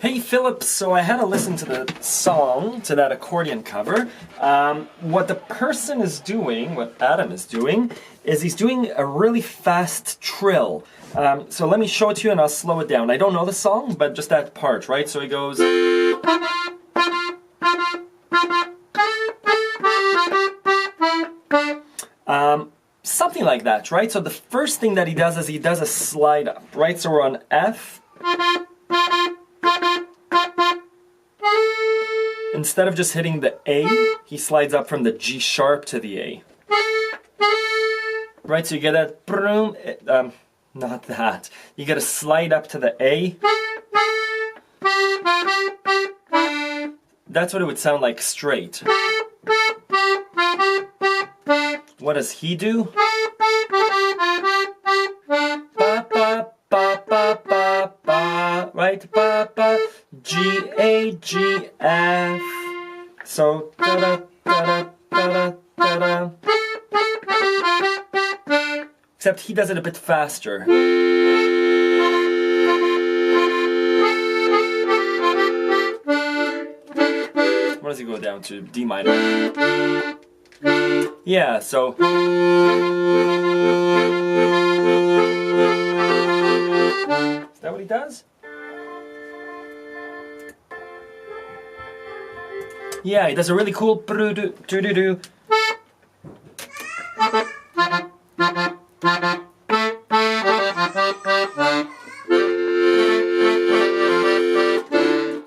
Hey Philip, so I had to listen to the song, to that accordion cover. What the person is doing, what Adam is doing, is he's doing a really fast trill. So let me show it to you and I'll slow it down. I don't know the song, but just that part, right? So he goes... something like that, right? So the first thing that he does is he does a slide up, right? So we're on F. Instead of just hitting the A, he slides up from the G sharp to the A. Right, so you get that, not that. You get a slide up to the A. That's what it would sound like straight. What does he do? Ba, ba, ba, ba, ba, ba, right? Ba, ba, G, A, G, F. So, da, da, da, da, da, da, da. Except he does it a bit faster. What does he go down to? D minor. Yeah, so... Is that what he does? Yeah, he does a really cool do-do-do.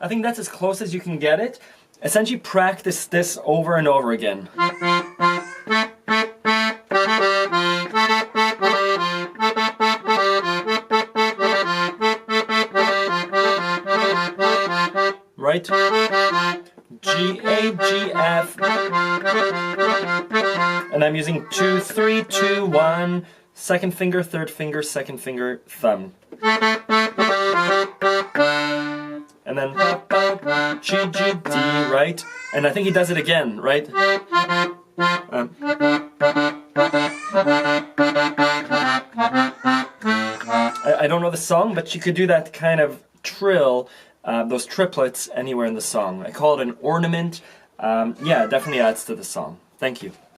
I think that's as close as you can get it. Essentially practice this over and over again. Right? G, A, G, F. And I'm using 2, 3, 2, 1. Second finger, third finger, second finger, thumb. And then G, G, D, right? And I think he does it again, right? I don't know the song, but you could do that kind of trill, those triplets, anywhere in the song. I call it an ornament. Yeah, it definitely adds to the song. Thank you.